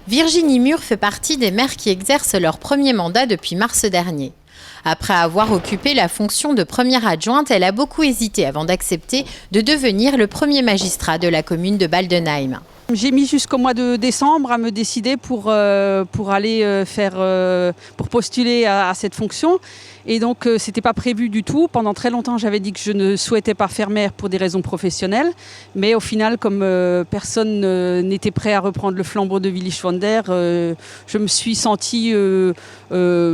Virginie Mur fait partie des maires qui exercent leur premier mandat depuis mars dernier. Après avoir occupé la fonction de première adjointe, elle a beaucoup hésité avant d'accepter de devenir le premier magistrat de la commune de Baldenheim. J'ai mis jusqu'au mois de décembre à me décider pour aller pour postuler à cette fonction. Et donc, c'était pas prévu du tout. Pendant très longtemps, j'avais dit que je ne souhaitais pas faire maire pour des raisons professionnelles. Mais au final, comme personne n'était prêt à reprendre le flambeau de Willy Schwander, je me suis sentie le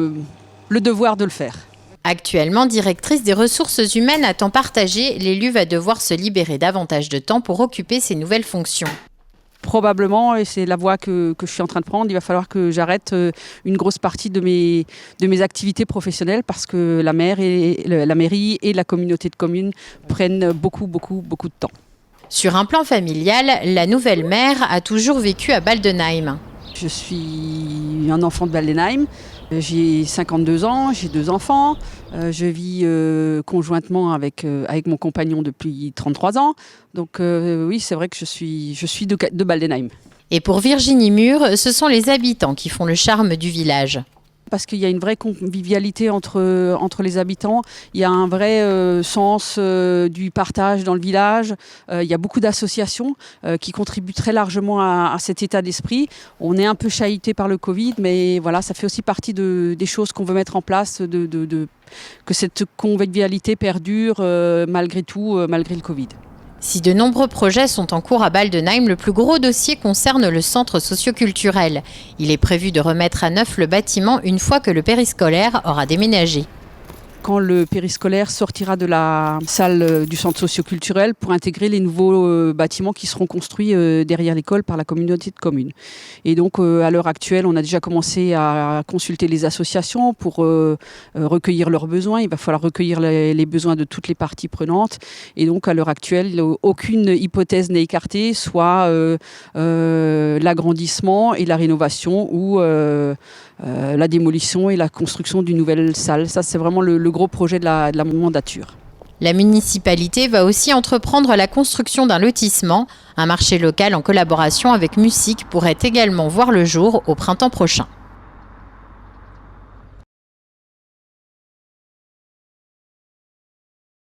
devoir de le faire. Actuellement directrice des ressources humaines à temps partagé, l'élu va devoir se libérer davantage de temps pour occuper ses nouvelles fonctions. Probablement, et c'est la voie que je suis en train de prendre, il va falloir que j'arrête une grosse partie de mes activités professionnelles parce que la mairie et la communauté de communes prennent beaucoup de temps. Sur un plan familial, la nouvelle maire a toujours vécu à Baldenheim. Je suis un enfant de Baldenheim, j'ai 52 ans, j'ai 2 enfants, je vis conjointement avec mon compagnon depuis 33 ans. Donc oui, c'est vrai que je suis de Baldenheim. Et pour Virginie Mur, ce sont les habitants qui font le charme du village. Parce qu'il y a une vraie convivialité entre les habitants. Il y a un vrai sens du partage dans le village. Il y a beaucoup d'associations qui contribuent très largement à cet état d'esprit. On est un peu chahuté par le Covid, mais voilà, ça fait aussi partie des choses qu'on veut mettre en place, que cette convivialité perdure malgré tout, malgré le Covid. Si de nombreux projets sont en cours à Baldenheim, le plus gros dossier concerne le centre socioculturel. Il est prévu de remettre à neuf le bâtiment une fois que le périscolaire aura déménagé. Quand le périscolaire sortira de la salle du centre socioculturel pour intégrer les nouveaux bâtiments qui seront construits derrière l'école par la communauté de communes. Et donc à l'heure actuelle, on a déjà commencé à consulter les associations pour recueillir leurs besoins. Il va falloir recueillir les besoins de toutes les parties prenantes. Et donc à l'heure actuelle, aucune hypothèse n'est écartée, soit l'agrandissement et la rénovation ou la démolition et la construction d'une nouvelle salle. Ça, c'est vraiment le gros projet de la mandature. La municipalité va aussi entreprendre la construction d'un lotissement. Un marché local en collaboration avec Music pourrait également voir le jour au printemps prochain.